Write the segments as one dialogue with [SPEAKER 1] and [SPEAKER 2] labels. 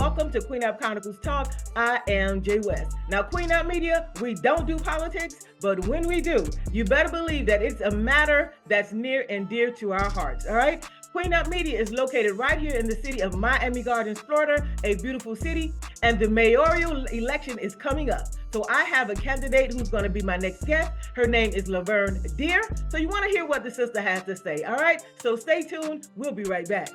[SPEAKER 1] welcome to Queen Up Chronicles Talk. I am Jay West. Now, Queen Up Media, we don't do politics, but when we do, you better believe that it's a matter that's near and dear to our hearts, all right? Queen Up Media is located right here in the city of Miami Gardens, Florida, a beautiful city, and the mayoral election is coming up. So I have a candidate who's going to be my next guest. Her name is Lavern Deer. So you want to hear what the sister has to say, all right? So stay tuned. We'll be right back.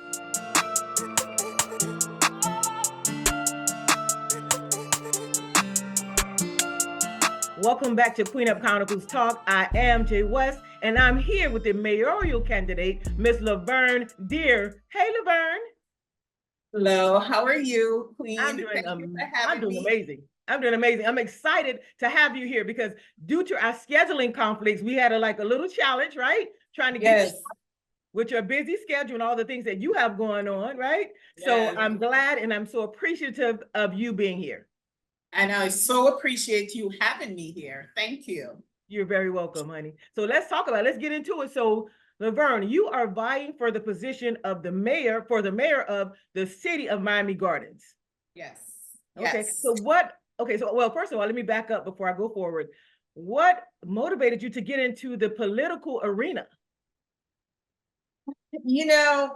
[SPEAKER 1] Welcome back to Queen Up Chronicles Talk. I am Jay West, and I'm here with the mayoral candidate, Miss Lavern Deer. Hey, Lavern.
[SPEAKER 2] Hello, how are you, Queen?
[SPEAKER 1] I'm doing,
[SPEAKER 2] Thank you for having me.
[SPEAKER 1] amazing. I'm doing amazing. I'm excited to have you here because due to our scheduling conflicts, we had a little challenge, right? Trying to get you with your busy schedule and all the things that you have going on, right? Yes. So I'm glad and I'm so appreciative of you being here.
[SPEAKER 2] And I so appreciate you having me here. Thank you.
[SPEAKER 1] You're very welcome, honey. So let's talk about it. Let's get into it. So Lavern, you are vying for the position of the mayor of the city of Miami Gardens.
[SPEAKER 2] Yes.
[SPEAKER 1] Okay.
[SPEAKER 2] Yes.
[SPEAKER 1] So well, first of all, let me back up before I go forward. What motivated you to get into the political arena?
[SPEAKER 2] You know,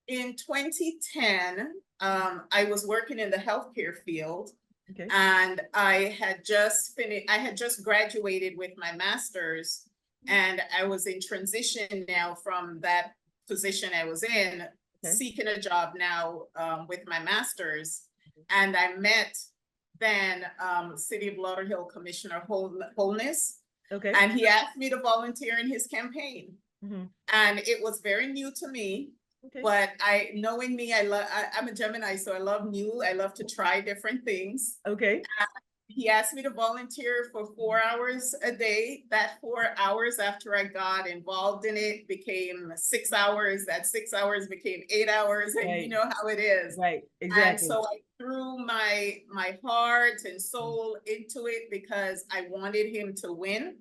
[SPEAKER 2] in 2010, I was working in the healthcare field. Okay. And I had just graduated with my master's, and I was in transition now from that position I was in, seeking a job now with my master's. And I met then City of Lauderhill Commissioner Holness. Okay. And he asked me to volunteer in his campaign. Mm-hmm. And it was very new to me. Okay. But knowing me, I'm a Gemini, so I love new. I love to try different things. Okay. He asked me to volunteer for 4 hours a day. That 4 hours after I got involved in it became 6 hours. That 6 hours became 8 hours. And right. You know how it is.
[SPEAKER 1] Right, exactly.
[SPEAKER 2] And so I threw my heart and soul into it because I wanted him to win.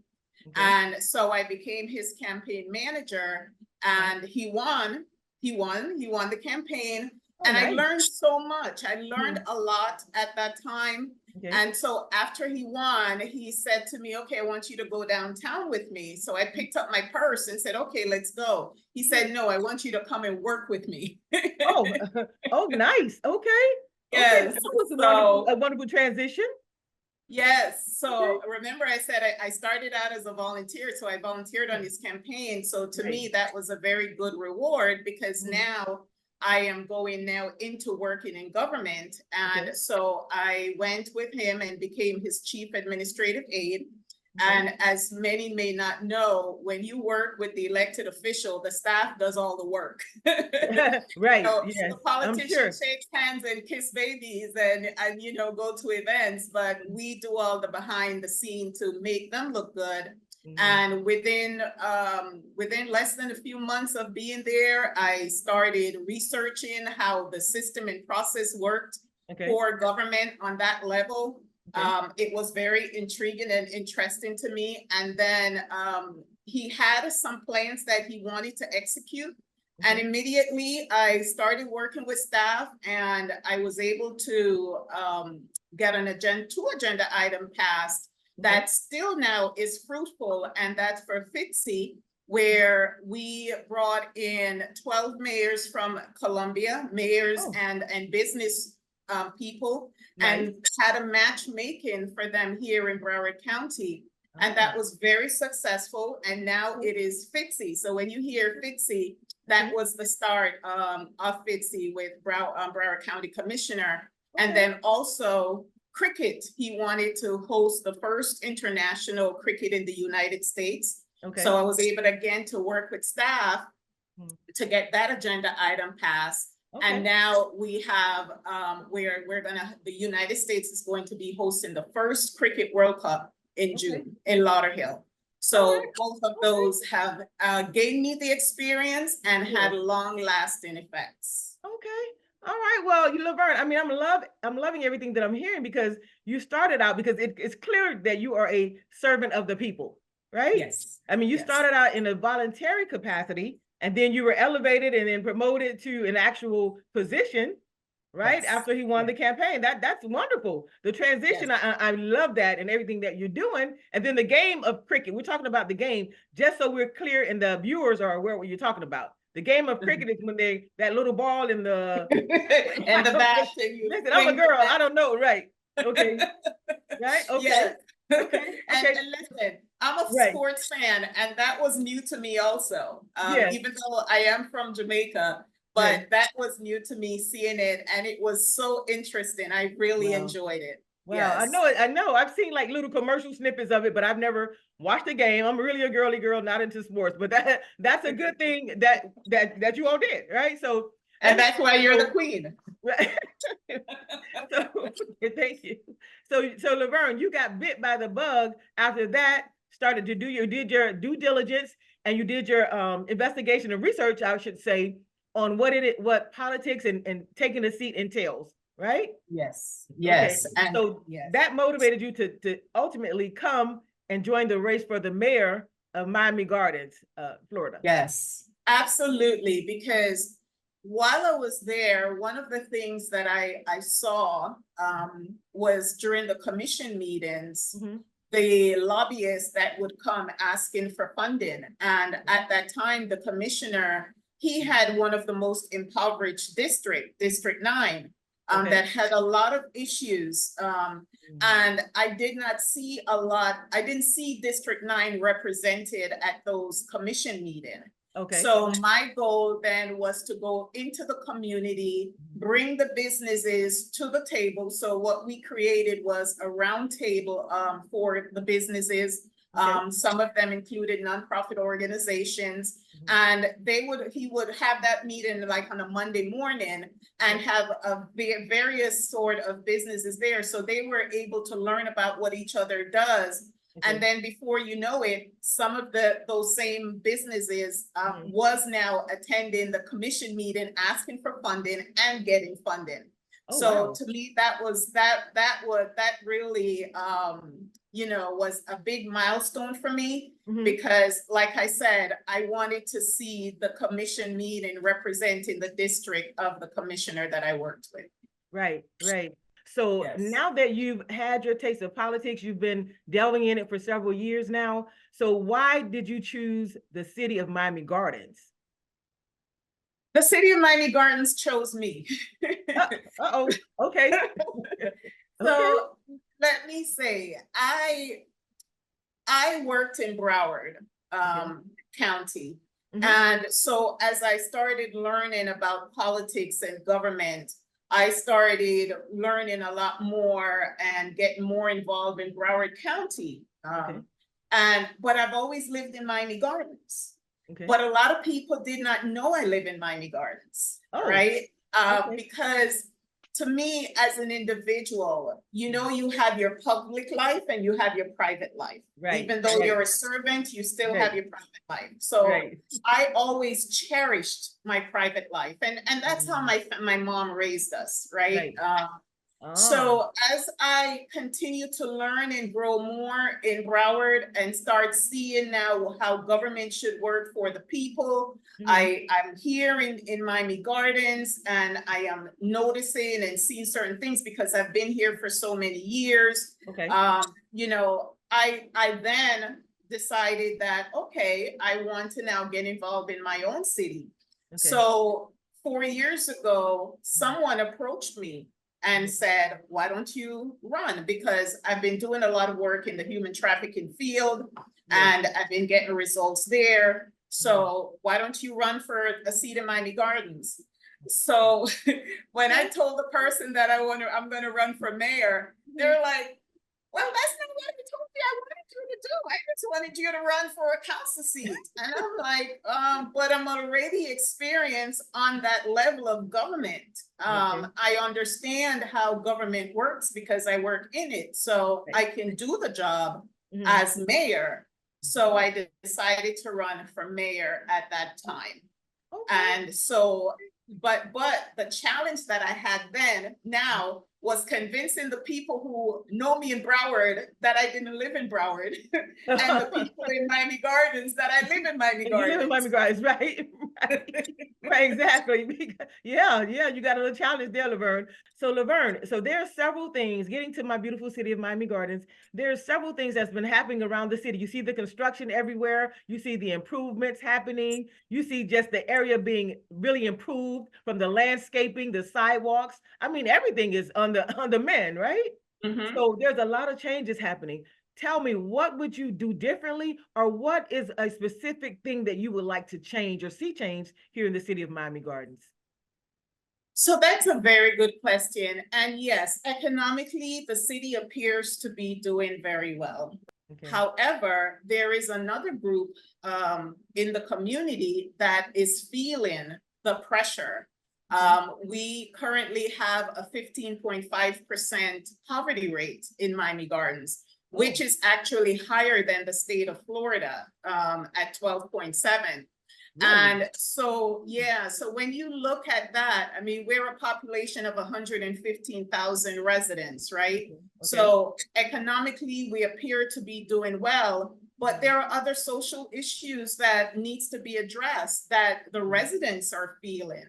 [SPEAKER 2] Okay. And so I became his campaign manager, and he won. He won the campaign. Oh, and nice. I learned so much. I learned a lot at that time. Okay. And so after he won, he said to me, okay, I want you to go downtown with me. So I picked up my purse and said, okay, let's go. He said, no, I want you to come and work with me.
[SPEAKER 1] Oh, nice. Okay.
[SPEAKER 2] Yes.
[SPEAKER 1] Okay. That was a wonderful transition.
[SPEAKER 2] Yes. So remember I said I started out as a volunteer. So I volunteered on his campaign. So to me, that was a very good reward because now I am going now into working in government. And so I went with him and became his chief administrative aide. And as many may not know, when you work with the elected official, the staff does all the work.
[SPEAKER 1] Right.
[SPEAKER 2] So
[SPEAKER 1] yes.
[SPEAKER 2] the politician shakes hands and kiss babies and go to events, but we do all the behind the scene to make them look good. Mm-hmm. And within less than a few months of being there, I started researching how the system and process worked for government on that level. It was very intriguing and interesting to me. And then he had some plans that he wanted to execute. And immediately I started working with staff, and I was able to get two agenda item passed that still now is fruitful. And that's for FITSE, where we brought in 12 mayors from Colombia, mayors and business people. Right. And had a matchmaking for them here in Broward County. And that was very successful. And now it is FITSE. So when you hear FITSE, that was the start of FITSE with Broward County Commissioner. And then also cricket. He wanted to host the first international cricket in the United States. Okay. So I was able again to work with staff to get that agenda item passed. Okay. And now we have the United States is going to be hosting the first Cricket World Cup in June in Lauderhill. So both of those have gained me the experience and had long-lasting effects.
[SPEAKER 1] Okay. All right. Well, Lavern, I mean, I'm loving everything that I'm hearing because you started out because it's clear that you are a servant of the people, right?
[SPEAKER 2] Yes.
[SPEAKER 1] I mean, you started out in a voluntary capacity. And then you were elevated and then promoted to an actual position, right?
[SPEAKER 2] Yes.
[SPEAKER 1] After he won
[SPEAKER 2] Yes.
[SPEAKER 1] the campaign. That's wonderful. The transition, I love that and everything that you're doing. And then the game of cricket. We're talking about the game, just so we're clear and the viewers are aware what you're talking about. The game of cricket is when they that little ball in the
[SPEAKER 2] And the bat, and you
[SPEAKER 1] listen, I'm a
[SPEAKER 2] bring the
[SPEAKER 1] girl.
[SPEAKER 2] bat.
[SPEAKER 1] I don't know, right? Okay, right? Okay,
[SPEAKER 2] Yes.
[SPEAKER 1] okay, okay,
[SPEAKER 2] And listen, I'm a
[SPEAKER 1] right.
[SPEAKER 2] sports fan, and that was new to me also.
[SPEAKER 1] Yes,
[SPEAKER 2] Even though I am from Jamaica,
[SPEAKER 1] yes.
[SPEAKER 2] but that was new to me seeing it, and it was so interesting. I really
[SPEAKER 1] Wow.
[SPEAKER 2] enjoyed it.
[SPEAKER 1] Wow, I
[SPEAKER 2] Yes.
[SPEAKER 1] know it. I know. I've seen like little commercial snippets of it, but I've never watched the game. I'm really a girly girl, not into sports. But that's a good thing that you all did, right? So
[SPEAKER 2] And that's why you're the queen.
[SPEAKER 1] right. So thank you. So Lavern, you got bit by the bug. After that, started to did your due diligence and you did your investigation and research, I should say, on what politics and taking a seat entails, right?
[SPEAKER 2] Yes.
[SPEAKER 1] Okay.
[SPEAKER 2] Yes. And
[SPEAKER 1] So
[SPEAKER 2] yes.
[SPEAKER 1] that motivated you to ultimately come and join the race for the mayor of Miami Gardens, Florida.
[SPEAKER 2] Yes, absolutely. Because while I was there, one of the things that I saw was during the commission meetings,
[SPEAKER 1] Mhm.
[SPEAKER 2] the lobbyists that would come asking for funding. And at that time, the commissioner, he had one of the most impoverished District 9,
[SPEAKER 1] Okay.
[SPEAKER 2] that had a lot of issues. And I did not see I didn't see District 9 represented at those commission meetings.
[SPEAKER 1] Okay.
[SPEAKER 2] So my goal then was to go into the community, bring the businesses to the table. So what we created was a round table for the businesses.
[SPEAKER 1] Okay.
[SPEAKER 2] Some of them included nonprofit organizations, and he would have that meeting like on a Monday morning and have various sort of businesses there. So they were able to learn about what each other does.
[SPEAKER 1] Okay.
[SPEAKER 2] And then before you know it, some of those same businesses was now attending the commission meeting, asking for funding and getting funding.
[SPEAKER 1] Oh,
[SPEAKER 2] So
[SPEAKER 1] wow.
[SPEAKER 2] to me, that really was a big milestone for me, because like I said, I wanted to see the commission meeting representing the district of the commissioner that I worked with.
[SPEAKER 1] Right, right. So
[SPEAKER 2] Yes.
[SPEAKER 1] now that you've had your taste of politics, you've been delving in it for several years now. So why did you choose the city of Miami Gardens?
[SPEAKER 2] The city of Miami Gardens chose me.
[SPEAKER 1] Uh-oh, okay.
[SPEAKER 2] So let me say, I worked in Broward County. And so as I started learning about politics and government, I started learning a lot more and getting more involved in Broward County. But I've always lived in Miami Gardens. But a lot of people did not know I live in Miami Gardens, right? Because to me, as an individual, you have your public life and you have your private life. Right. Even though you're a servant, you still have your private life. So I always cherished my private life. And that's how my mom raised us, right? So as I continue to learn and grow more in Broward and start seeing now how government should work for the people, I'm here in Miami Gardens, and I am noticing and seeing certain things because I've been here for so many years. I then decided that, okay, I want to now get involved in my own city. So 4 years ago, someone approached me and said, why don't you run? Because I've been doing a lot of work in the human trafficking field and I've been getting results there. So why don't you run for a seat in Miami Gardens? So when I told the person that I'm going to run for mayor, they're like, well, that's not what you told me I wanted you to do. I just wanted you to run for a council seat. And I'm like, but I'm already experienced on that level of government. I understand how government works because I work in it. So I can do the job as mayor. So I decided to run for mayor at that time. And so, but the challenge that I had then now was convincing the people who know me in Broward that I didn't live in Broward, and the people in Miami Gardens that I live in Miami
[SPEAKER 1] And you live in Miami
[SPEAKER 2] Gardens.
[SPEAKER 1] Gardens, right? Right, exactly. Yeah, you got a little challenge there, Lavern. So Lavern, so there are several things, getting to my beautiful city of Miami Gardens, there are several things that's been happening around the city. You see the construction everywhere, you see the improvements happening, you see just the area being really improved, from the landscaping, the sidewalks. I mean, everything is on the mend, right?
[SPEAKER 2] Mhm.
[SPEAKER 1] So there's a lot of changes happening. Tell me, what would you do differently, or what is a specific thing that you would like to change or see change here in the city of Miami Gardens?
[SPEAKER 2] So that's a very good question. And yes, economically, the city appears to be doing very well.
[SPEAKER 1] Okay.
[SPEAKER 2] However, there is another group in the community that is feeling the pressure. We currently have a 15.5% poverty rate in Miami Gardens, which is actually higher than the state of Florida at 12.7.
[SPEAKER 1] Really?
[SPEAKER 2] And so, yeah, so when you look at that, I mean, we're a population of 115,000 residents, right?
[SPEAKER 1] Okay.
[SPEAKER 2] So economically, we appear to be doing well, but there are other social issues that needs to be addressed that the residents are feeling.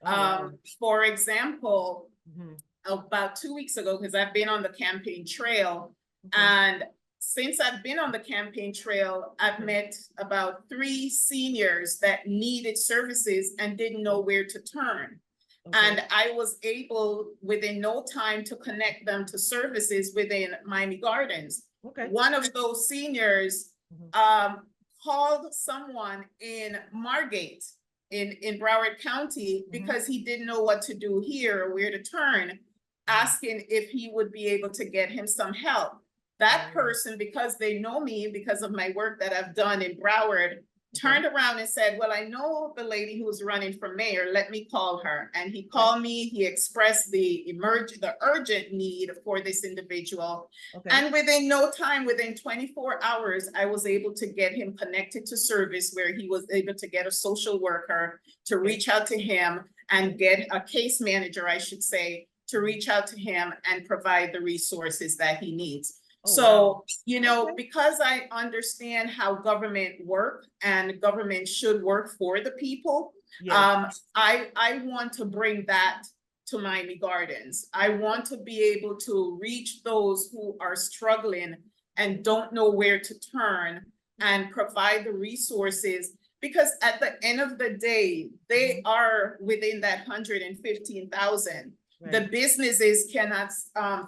[SPEAKER 1] Oh, wow.
[SPEAKER 2] For example,
[SPEAKER 1] Mhm.
[SPEAKER 2] about 2 weeks ago, because I've been on the campaign trail,
[SPEAKER 1] Okay.
[SPEAKER 2] and since I've been on the campaign trail, I've
[SPEAKER 1] Okay.
[SPEAKER 2] met about 3 seniors that needed services and didn't know where to turn.
[SPEAKER 1] Okay.
[SPEAKER 2] And I was able, within no time, to connect them to services within Miami Gardens.
[SPEAKER 1] Okay.
[SPEAKER 2] One of those seniors
[SPEAKER 1] Mhm.
[SPEAKER 2] called someone in Margate in Broward County because he didn't know what to do here or where to turn, asking if he would be able to get him some help. That person, because they know me because of my work that I've done in Broward, turned around and said, well, I know the lady who's running for mayor, let me call her. And he called me, he expressed the urgent need for this individual.
[SPEAKER 1] Okay.
[SPEAKER 2] And within no time, within 24 hours, I was able to get him connected to service where he was able to get a social worker to reach out to him and get a case manager, I should say, to reach out to him and provide the resources that he needs.
[SPEAKER 1] Oh,
[SPEAKER 2] So,
[SPEAKER 1] wow.
[SPEAKER 2] you know,
[SPEAKER 1] Okay.
[SPEAKER 2] because I understand how government work and government should work for the people,
[SPEAKER 1] Yes.
[SPEAKER 2] I want to bring that to Miami Gardens. I want to be able to reach those who are struggling and don't know where to turn and provide the resources, because at the end of the day, they are within that 115,000. The
[SPEAKER 1] Right.
[SPEAKER 2] businesses cannot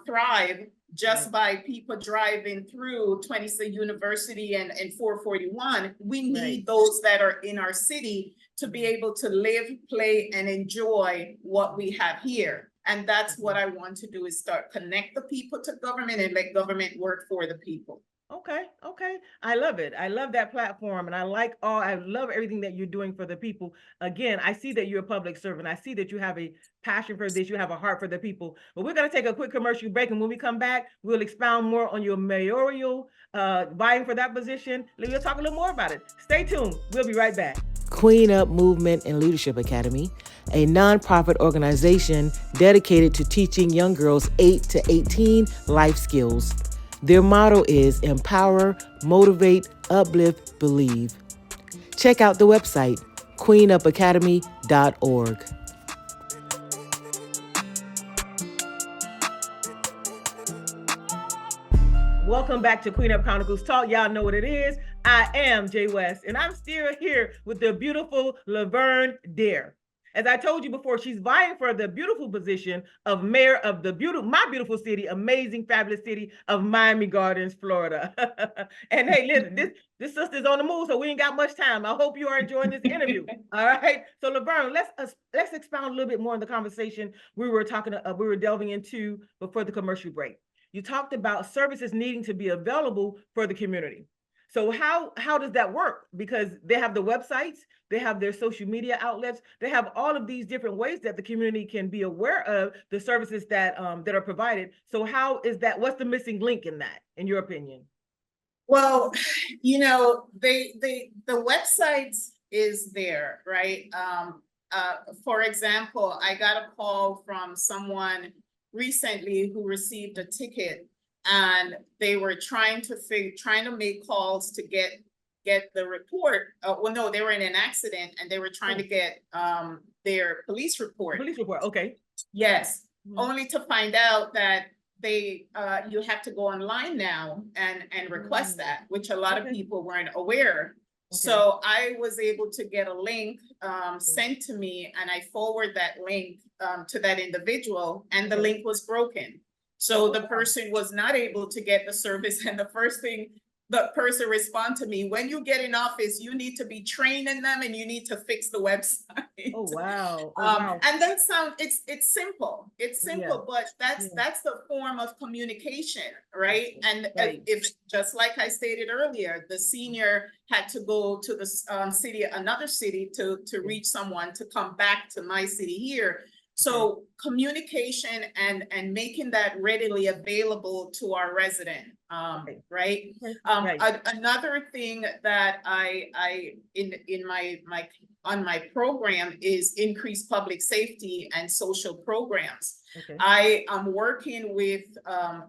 [SPEAKER 2] thrive just by people driving through 20th State University and 441. We need those that are in our city to be able to live, play, and enjoy what we have here. And that's what I want to do, is start connect the people to government and let government work for the people.
[SPEAKER 1] Okay, okay. I love it. I love that platform, and I love everything that you're doing for the people. Again, I see that you're a public servant. I see that you have a passion for this, you have a heart for the people. But we're going to take a quick commercial break, and when we come back, we'll expound more on your mayoral vying for that position. We'll talk a little more about it. Stay tuned. We'll be right back. Queen Up Movement and Leadership Academy, a nonprofit organization dedicated to teaching young girls 8 to 18 life skills. Their motto is empower, motivate, uplift, believe. Check out the website, queenupacademy.org. Welcome back to Queen Up Chronicles Talk. Y'all know what it is. I am Jay West, and I'm still here with the beautiful Lavern Dare. As I told you before, she's vying for the beautiful position of mayor of my beautiful city, amazing, fabulous city of Miami Gardens, Florida. And hey, listen, this sister's on the move, so we ain't got much time. I hope you are enjoying this interview. All right. So Lavern, let's expound a little bit more on the conversation we were delving into before the commercial break. You talked about services needing to be available for the community. So how does that work? Because they have the websites, they have their social media outlets, they have all of these different ways that the community can be aware of the services that are provided. So how is that? What's the missing link in that, in your opinion?
[SPEAKER 2] Well, you know, the website is there, right? For example, I got a call from someone recently who received a ticket, and they were trying to make calls to get the report. Well, no, they were in an accident and they were trying to get their police report.
[SPEAKER 1] Police report. Okay.
[SPEAKER 2] Yes, only to find out that they you have to go online now and request that, which a lot of people weren't aware. So I was able to get a link sent to me, and I forward that link to that individual, and the link was broken. So the person was not able to get the service, and the first thing the person respond to me, when you get in office, you need to be training them and you need to fix the website.
[SPEAKER 1] Oh, wow. Oh, wow.
[SPEAKER 2] And that it's simple. It's simple, but that's the form of communication, right? And if, just like I stated earlier, the senior had to go to the another city to reach someone to come back to my city here. So communication and making that readily available to our resident, right? Another thing that I in my program is increased public safety and social programs. I am working with a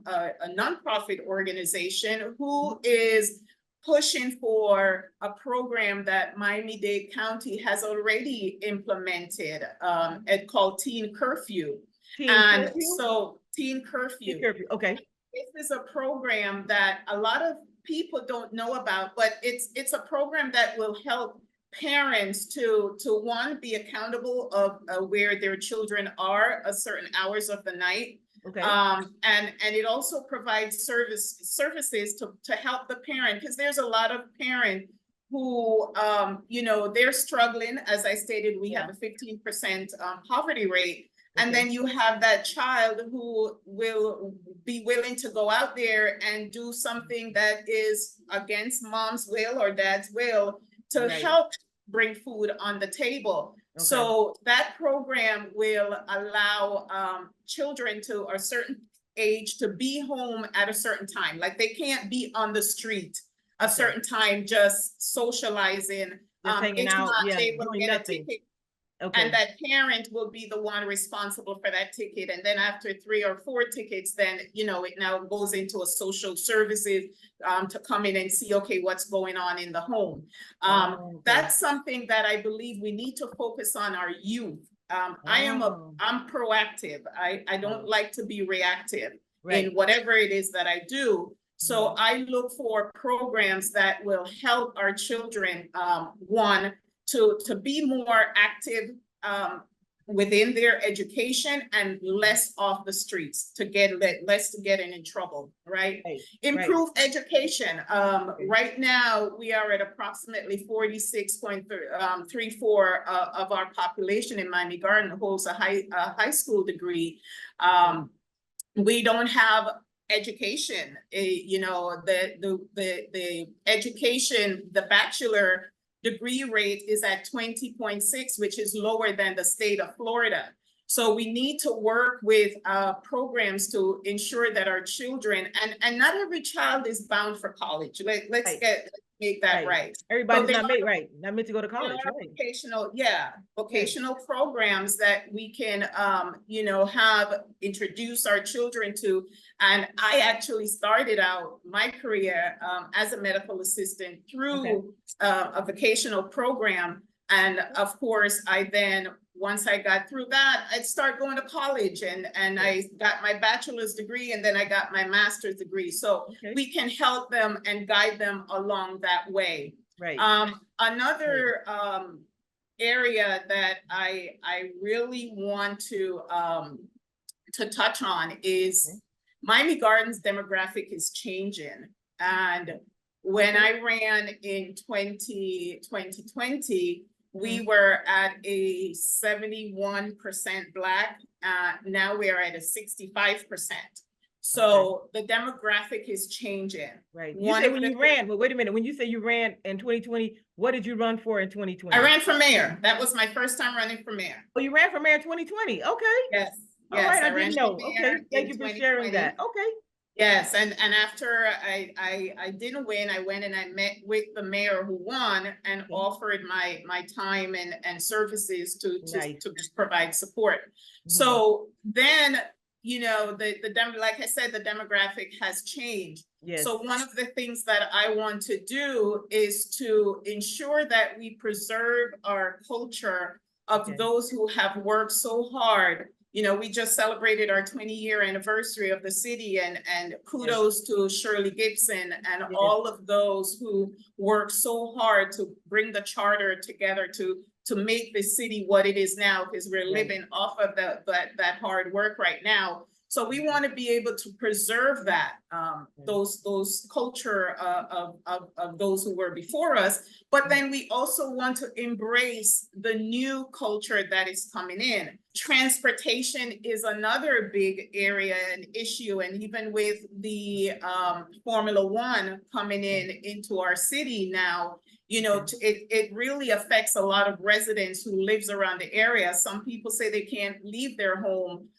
[SPEAKER 2] nonprofit organization who is pushing for a program that Miami-Dade County has already implemented, it's called Teen Curfew. Teen Curfew? Teen Curfew.
[SPEAKER 1] Okay.
[SPEAKER 2] This is a program that a lot of people don't know about, but it's a program that will help parents to one, be accountable of where their children are at certain hours of the night. And it also provides services to help the parent, because there's a lot of parents who, you know, they're struggling. As I stated, we have a 15% poverty rate. And then you have that child who will be willing to go out there and do something that is against mom's will or dad's will to help bring food on the table. So that program will allow children to a certain age to be home at a certain time. Like they can't be on the street a certain time, just socializing.
[SPEAKER 1] Just hanging out, doing nothing.
[SPEAKER 2] And that parent will be the one responsible for that ticket. And then after 3 or 4 tickets, then, you know, it now goes into a social services to come in and see, okay, what's going on in the home. That's something that I believe we need to focus on our youth. I'm proactive. I don't like to be reactive in whatever it is that I do. So I look for programs that will help our children, one, to be more active within their education and less off the streets, to get less to getting in trouble, right? Improve education. Right now, we are at approximately 46.34 of our population in Miami Garden holds a high school degree. We don't have education. You know, the education, the bachelor degree rate is at 20.6, which is lower than the state of Florida. So we need to work with programs to ensure that our children, and not every child is bound for college. Let's make that right.
[SPEAKER 1] Everybody's not meant to go to college,
[SPEAKER 2] vocational programs that we can, you know, have introduce our children to. And I actually started out my career as a medical assistant through a vocational program. And of course, I then, once I got through that, I'd start going to college, and I got my bachelor's degree, and then I got my master's degree. So we can help them and guide them along that way. Another area that I really want to touch on is Miami Gardens demographic is changing. And when I ran in 2020, we were at a 71% Black. Now we are at a 65%. So the demographic is changing.
[SPEAKER 1] You said when you ran, but wait a minute. When you say you ran in 2020, what did you run for in 2020?
[SPEAKER 2] I ran for mayor. That was my first time running for mayor.
[SPEAKER 1] Oh, you ran for mayor in 2020. Okay.
[SPEAKER 2] Yes.
[SPEAKER 1] All right, I didn't know. Okay, thank you for sharing that. Okay.
[SPEAKER 2] Yes, and after I didn't win, I went and I met with the mayor who won and offered my time and services to provide support. So then like I said, the demographic has changed.
[SPEAKER 1] Yes.
[SPEAKER 2] So one of the things that I want to do is to ensure that we preserve our culture of
[SPEAKER 1] Okay.
[SPEAKER 2] those who have worked so hard. We just celebrated our 20-year anniversary of the city, and kudos to Shirley Gibson and
[SPEAKER 1] Yes.
[SPEAKER 2] all of those who worked so hard to bring the charter together to make the city what it is now, because we're living off of that hard work right now. So we want to be able to preserve that, those culture of those who were before us, but then we also want to embrace the new culture that is coming in. Transportation is another big area and issue, and even with the Formula One coming into our city now, it really affects a lot of residents who lives around the area. Some people say they can't leave their home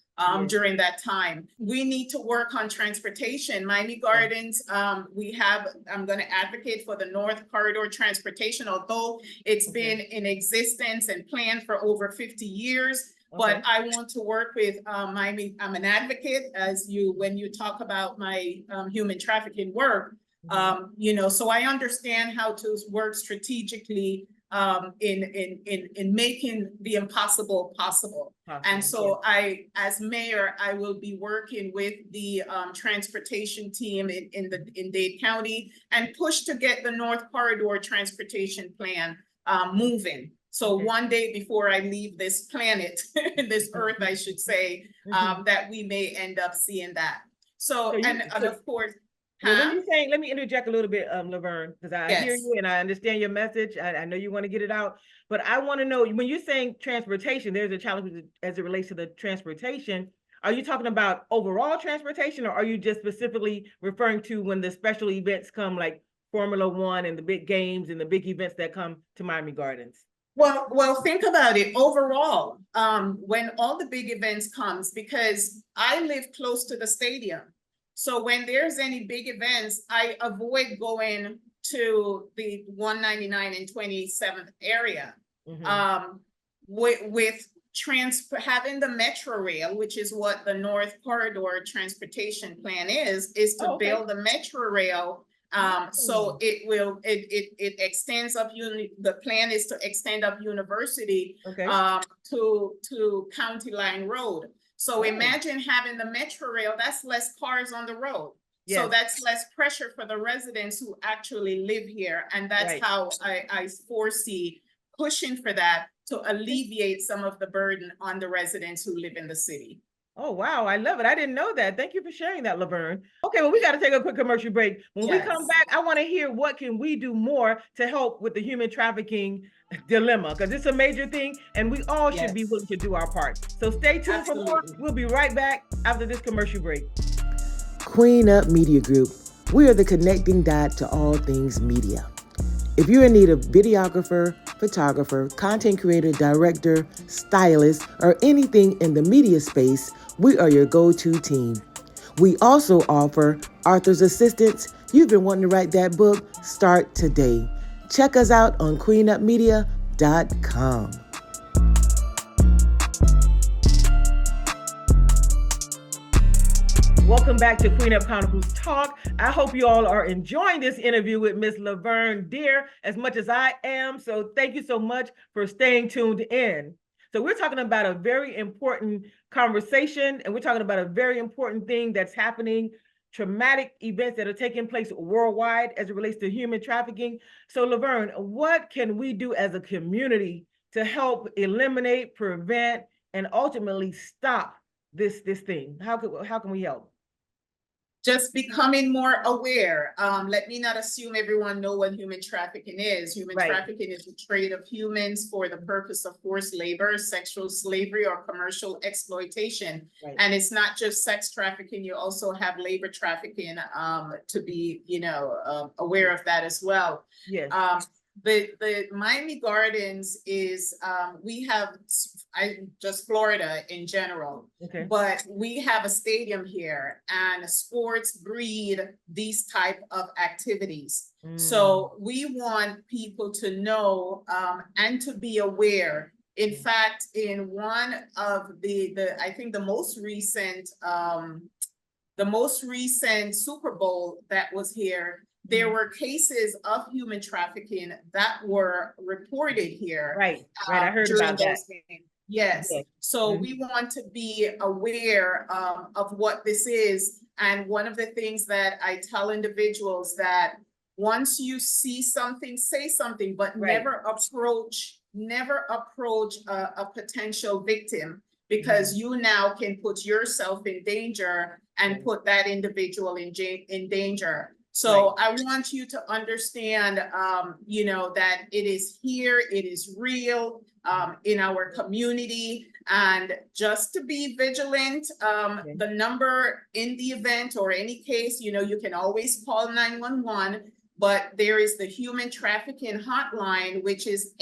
[SPEAKER 2] during that time. We need to work on transportation. Miami Gardens, I'm going to advocate for the North Corridor transportation, although it's been in existence and planned for over 50 years. But I want to work with Miami. I'm an advocate, when you talk about my human trafficking work, so I understand how to work strategically in making the impossible possible. And so as mayor, I will be working with the transportation team in Dade County and push to get the North Corridor transportation plan moving. So one day before I leave this planet, this earth, I should say, that we may end up seeing that. And of course,
[SPEAKER 1] well, when you're saying, let me interject a little bit, Lavern, because I hear you and I understand your message. I know you want to get it out, but I want to know, when you're saying transportation, there's a challenge as it relates to the transportation. Are you talking about overall transportation, or are you just specifically referring to when the special events come, like Formula One and the big games and the big events that come to Miami Gardens?
[SPEAKER 2] Well, think about it overall. When all the big events comes, because I live close to the stadium. So when there's any big events, I avoid going to the 199 and 27th area. With having the Metro Rail, which is what the North Corridor transportation plan is to build the Metro Rail. So it extends up the plan is to extend up University to County Line Road. So imagine having the Metro Rail, that's less cars on the road. So that's less pressure for the residents who actually live here. And that's how I foresee pushing for that, to alleviate some of the burden on the residents who live in the city.
[SPEAKER 1] Oh, wow. I love it. I didn't know that. Thank you for sharing that, Lavern. Okay, well, we got to take a quick commercial break. When we come back, I want to hear what can we do more to help with the human trafficking dilemma, because it's a major thing and we all should be willing to do our part. So stay tuned for more. We'll be right back after this commercial break.
[SPEAKER 3] Queen Up Media Group. We are the connecting dot to all things media. If you're in need of videographer, photographer, content creator, director, stylist, or anything in the media space, we are your go-to team. We also offer author's assistance. You've been wanting to write that book? Start today. Check us out on queenupmedia.com.
[SPEAKER 1] Welcome back to Queen Up Chronicles Talk. I hope you all are enjoying this interview with Miss Lavern Deer as much as I am. So thank you so much for staying tuned in. So we're talking about a very important conversation, and we're talking about a very important thing that's happening, traumatic events that are taking place worldwide as it relates to human trafficking. So Lavern, what can we do as a community to help eliminate, prevent, and ultimately stop this thing? How can we help?
[SPEAKER 2] Just becoming more aware. Let me not assume everyone know what human trafficking is. Human trafficking is the trade of humans for the purpose of forced labor, sexual slavery, or commercial exploitation. And it's not just sex trafficking. You also have labor trafficking, to be, aware of that as well. The Miami Gardens is, we have, Florida in general, but we have a stadium here, and sports breed these type of activities. So we want people to know and to be aware In fact, in one of I think the most recent Super Bowl that was here, there were cases of human trafficking that were reported here.
[SPEAKER 1] Right, right. I heard
[SPEAKER 2] during
[SPEAKER 1] about that.
[SPEAKER 2] those games. Yes.
[SPEAKER 1] Yes.
[SPEAKER 2] So we want to be aware of what this is. And one of the things that I tell individuals that once you see something, say something, but
[SPEAKER 1] Right.
[SPEAKER 2] never approach a potential victim, because you now can put yourself in danger and put that individual in danger. So I want you to understand, you know, that it is here, it is real in our community, and just to be vigilant. The number in the event or any case, you know, you can always call 911, but there is the human trafficking hotline, which is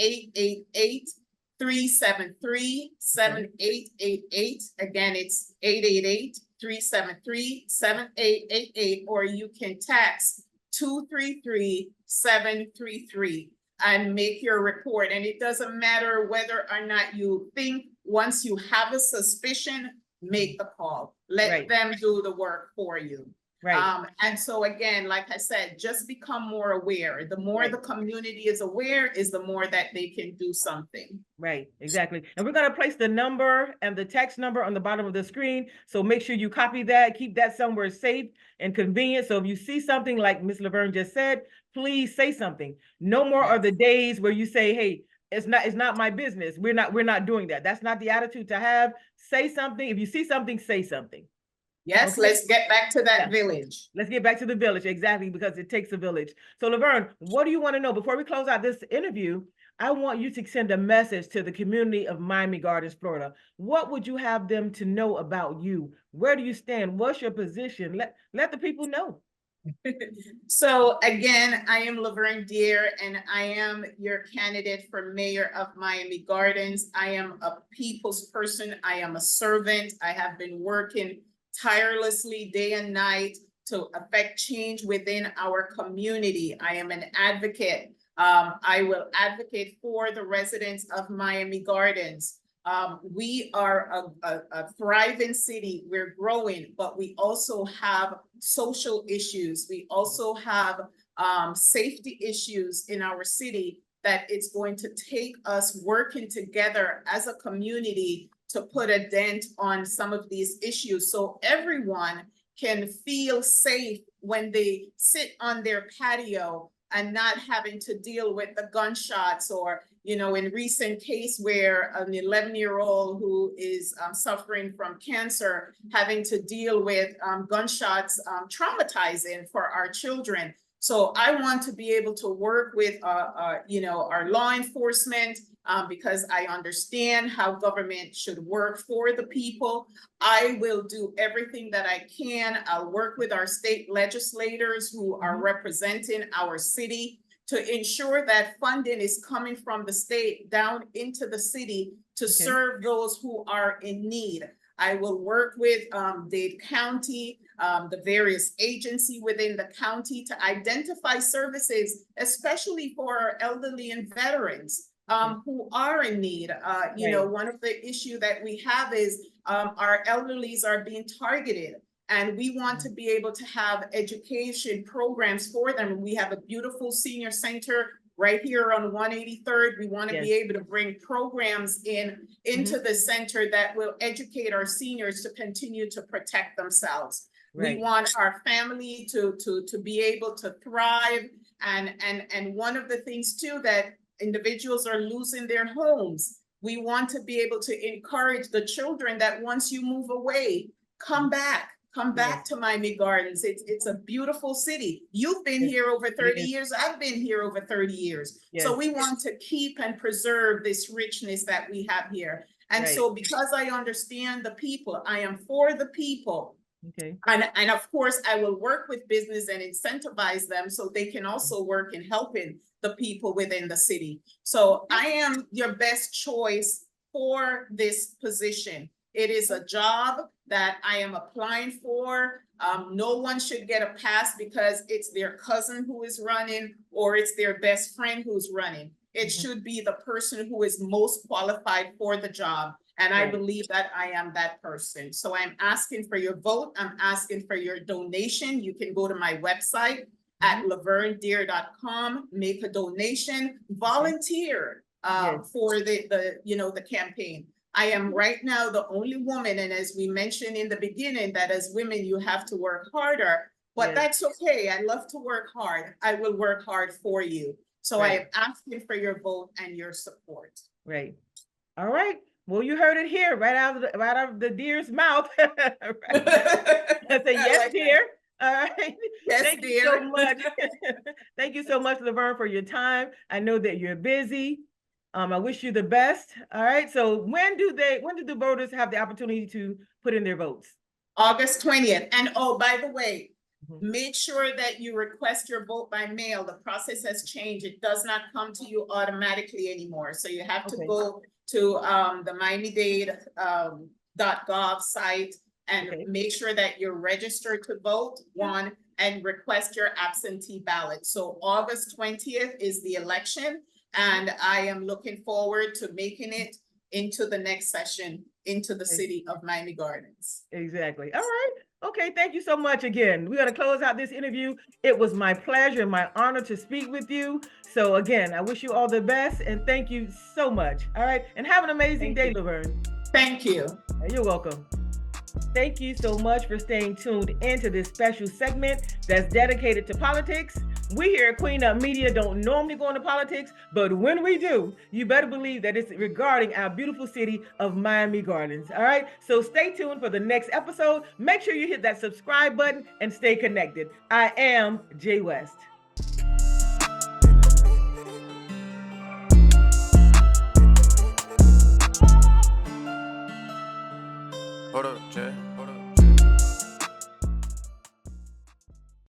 [SPEAKER 2] 888-373-7888. Again, it's 888-373-7888, or you can text 233-733 and make your report. And it doesn't matter whether or not you think, once you have a suspicion, make the call. Let them do the work for you.
[SPEAKER 1] Right.
[SPEAKER 2] And so again, like I said, just become more aware. The more the community is aware, is the more that they can do something.
[SPEAKER 1] Right, exactly. And we're going to place the number and the text number on the bottom of the screen. So make sure you copy that, keep that somewhere safe and convenient. So if you see something like Ms. Lavern just said, please say something. No more are the days where you say, hey, it's not my business. We're not doing that. That's not the attitude to have. Say something. If you see something, say something.
[SPEAKER 2] Yes, okay. Let's get back to that village.
[SPEAKER 1] Let's get back to the village, exactly, because it takes a village. So Lavern, what do you want to know? Before we close out this interview, I want you to send a message to the community of Miami Gardens, Florida. What would you have them to know about you? Where do you stand? What's your position? Let the people know.
[SPEAKER 2] So again, I am Lavern Deere, and I am your candidate for mayor of Miami Gardens. I am a people's person. I am a servant. I have been working tirelessly day and night to affect change within our community. I am an advocate. I will advocate for the residents of Miami Gardens. We are a thriving city. We're growing, but we also have social issues. We also have safety issues in our city that it's going to take us working together as a community to put a dent on some of these issues, so everyone can feel safe when they sit on their patio and not having to deal with the gunshots, or, you know, in recent case where an 11-year-old who is suffering from cancer, having to deal with gunshots, traumatizing for our children. So I want to be able to work with, you know, our law enforcement, because I understand how government should work for the people. I will do everything that I can. I'll work with our state legislators who are representing our city to ensure that funding is coming from the state down into the city to serve those who are in need. I will work with Dade County, the various agencies within the county to identify services, especially for our elderly and veterans who are in need. You know, one of the issues that we have is our elderlies are being targeted, and we want to be able to have education programs for them. We have a beautiful senior center right here on 183rd. We want to be able to bring programs into the center that will educate our seniors to continue to protect themselves. We want our family to be able to thrive. And one of the things too, that individuals are losing their homes. We want to be able to encourage the children that once you move away, come back to Miami Gardens. It's a beautiful city. You've been here over 30 years. I've been here over 30 years. So we want to keep and preserve this richness that we have here. And so because I understand the people, I am for the people. And of course, I will work with business and incentivize them so they can also work in helping the people within the city. So I am your best choice for this position. It is a job that I am applying for. No one should get a pass because it's their cousin who is running or it's their best friend who's running. It should be the person who is most qualified for the job. And I
[SPEAKER 1] Right.
[SPEAKER 2] believe that I am that person. So I'm asking for your vote. I'm asking for your donation. You can go to my website at laverndeer.com, make a donation, volunteer
[SPEAKER 1] Yes.
[SPEAKER 2] for the campaign. I am right now the only woman, and as we mentioned in the beginning, that as women, you have to work harder, but
[SPEAKER 1] Yes.
[SPEAKER 2] that's okay. I love to work hard. I will work hard for you. So I
[SPEAKER 1] Right.
[SPEAKER 2] am asking for your vote and your support.
[SPEAKER 1] Right. All right. Well, you heard it here, right out of the deer's mouth. Right. I say yes,
[SPEAKER 2] like
[SPEAKER 1] dear. All right.
[SPEAKER 2] Yes,
[SPEAKER 1] Thank you
[SPEAKER 2] dear.
[SPEAKER 1] so much. Thank you so much, Lavern, for your time. I know that you're busy. I wish you the best. All right. So when do the voters have the opportunity to put in their votes?
[SPEAKER 2] August 20th. And oh, by the way,
[SPEAKER 1] Mhm.
[SPEAKER 2] make sure that you request your vote by mail. The process has changed. It does not come to you automatically anymore. So you have to
[SPEAKER 1] Okay.
[SPEAKER 2] go to the Miami-Dade.gov site and
[SPEAKER 1] Okay.
[SPEAKER 2] make sure that you're registered to vote, one, and request your absentee ballot. So August 20th is the election, and I am looking forward to making it into the next session, into the city of Miami Gardens.
[SPEAKER 1] Exactly. All right. Okay. Thank you so much again. We're going to close out this interview. It was my pleasure and my honor to speak with you. So again, I wish you all the best and thank you so much. All right. And have an amazing day, Lavern.
[SPEAKER 2] Thank you.
[SPEAKER 1] You're welcome. Thank you so much for staying tuned into this special segment that's dedicated to politics. We here at Queen Up Media don't normally go into politics, but when we do, you better believe that it's regarding our beautiful city of Miami Gardens. All right, so stay tuned for the next episode. Make sure you hit that subscribe button and stay connected. I am Jay West.
[SPEAKER 4] Hold up, Jay.